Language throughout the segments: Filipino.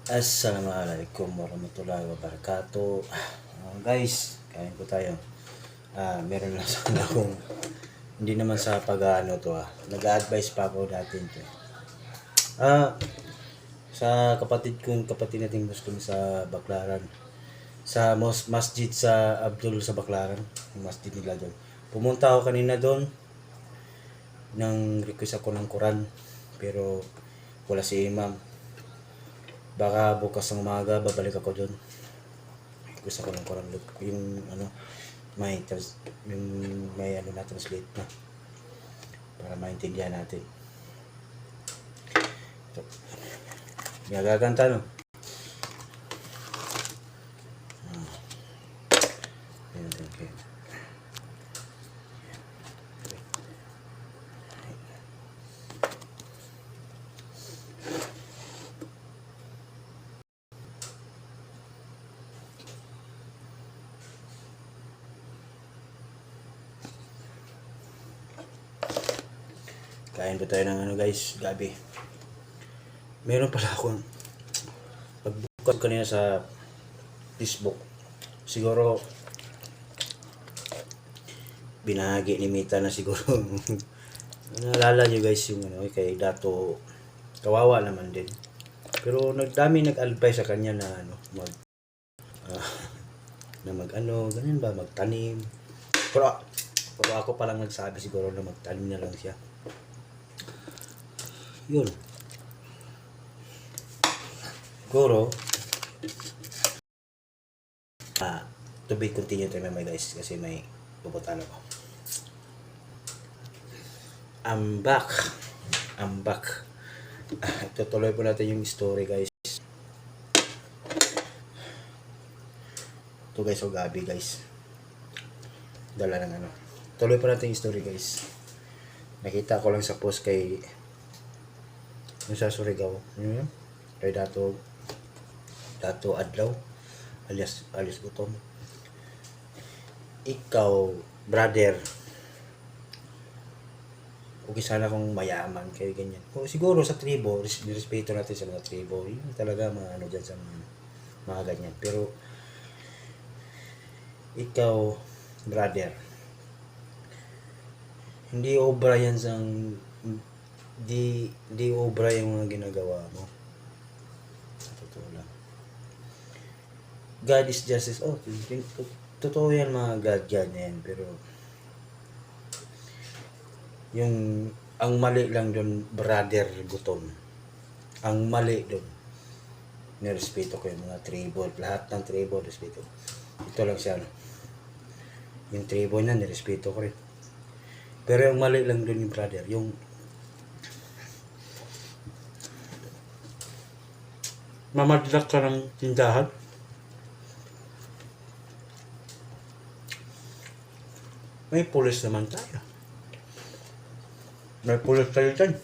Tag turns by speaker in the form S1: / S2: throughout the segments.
S1: Assalamualaikum warahmatullahi wabarakatuh. Guys, kain po tayo. Meron lang sana akong hindi naman sa pag-ano to Nag-a-advise pa ako natin to. Sa kapatid nating Muslim sa Baclaran. Sa masjid sa Abdul sa Baclaran, yung masjid nila doon. Pumunta ako kanina doon nang request ako ng Quran pero wala si Imam. Baka bukas ng umaga babalik ako doon. Gusto ko ng Quran yung may na translate na para maintindihan natin. Ito. Gagaganta no. Okay. Kain po tayo ng guys, gabi. Meron pala akong pagbukas kanina sa Facebook. Siguro binahagi ni Mita na siguro. Naalala nyo guys yung kay Dato. Kawawa naman din. Pero nag-advise sa kanya na ganyan ba, magtanim. Pero ako palang nagsabi siguro na magtanim na lang siya. Yun. Siguro to be continued tayo may guys kasi may pupuntahan ako. I'm back. Tutuloy po natin yung story guys. Ito guys, gabi guys. Dala ng Tuloy po natin yung story guys. Nakita ko lang sa post kay yung sa Surigao. Kay Dato Adlaw alias Gutom. Ikaw, brother, okay sana kung mayaman kayo ganyan. O siguro sa tribo, respeto natin sa mga tribo. Yun talaga mga dyan sa mga ganyan. Pero ikaw, brother, hindi obra yan di obra yung mga ginagawa mo. Totoo lang. God is justice. Totoo yan mga God yan. Pero ang mali lang doon, brother Gutom. Ang mali doon. Nirespeto ko yung mga tribo. Lahat ng tribo, respeto. Ito lang siya. Yung tribo niya, nirespeto ko rin. Pero yung mali lang doon yung brother. Yung mamadlak ka ng tindahan. May pulis naman tayo. May pulis tayo dyan.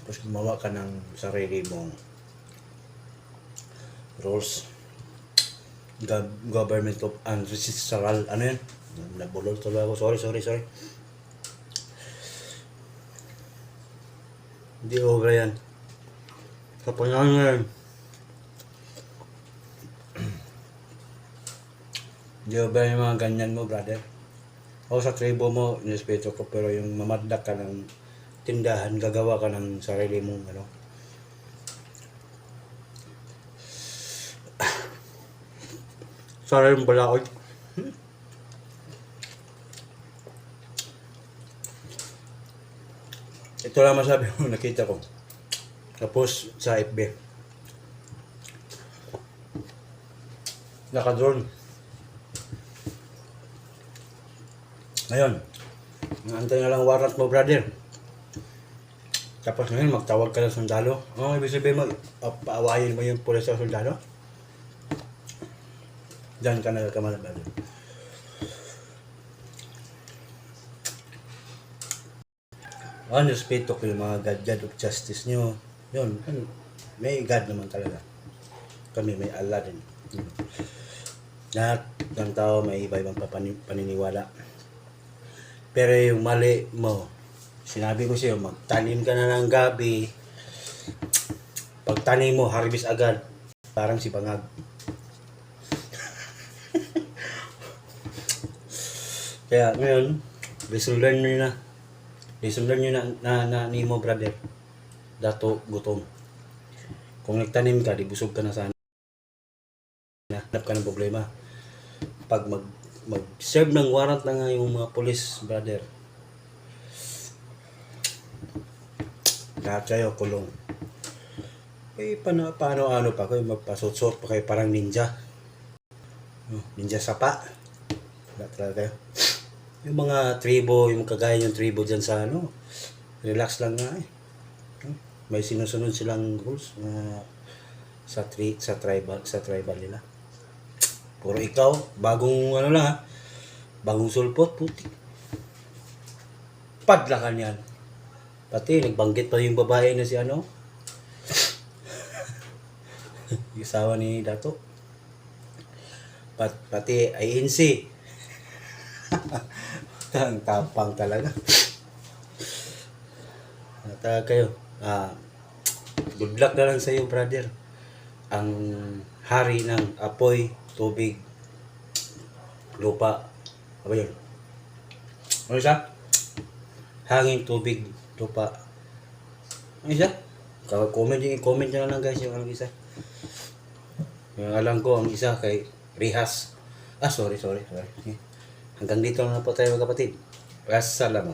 S1: Tapos gumawa ka ng sarili mong rules. Government of ancestral. Ano yan? Nabulol tuloy ako. Sorry. Hindi obra yan. Sa panahon ngayon. Hindi obra yung mga ganyan mo, brother. O sa tribo mo, nirespeto ko. Pero yung mamadlak ka ng tindahan, gagawa ka ng sarili mong sarili mong balaod. Ito lang masabi ko, nakita ko. Tapos sa FB. Naka-drone. Ngayon, antay na lang warrant mo, brother. Tapos ngayon, magtawag ka ng sundalo. Ibig sabihin mo, paawayin mo yung pulis sa sundalo? Diyan ka nagkamala, brother. Respeto ko yung mga God of justice nyo. Yun, may God naman talaga. Kami may Allah din. Lahat ng tao may iba-ibang paniniwala. Pero yung mali mo, Sinabi ko sa'yo, magtanim ka na ng gabi. Pagtanim mo, harvest agad. Parang si Bangag. Kaya ngayon, lesson learn nyo na. Lesson learn nyo na ni mo, brother. Dato, gutom. Kung nagtanim ka, di busog ka na sana. Hanap ka ng problema. Pag mag-serve ng warrant na nga yung mga police, brother, lahat kayo kulong. Eh, paano pa kayo magpasutsot pa kayo parang ninja. Ninja sapa. Wala talaga kayo. Yung mga tribo, yung kagaya yung tribo dyan sa relax lang nga eh. May sinusunod silang rules na sa tribal nila. Puro ikaw, bagong bagong sulpot, puti. Padlakan yan. Pati nagbanggit pa yung babae na si yung asawa ni Dato. Pati INC. Ang tapang talaga. At kayo, good luck na lang sa iyo, brother. Ang hari ng apoy, tubig, lupa. Ano yun? Ano siya? Hangin, tubig, lupa. Ano siya? Comment nyo na lang guys yung ang isa. Yung alam ko, ang isa kay Rihas. Sorry. Hanggang dito na po tayo mga kapatid. Wassalamu.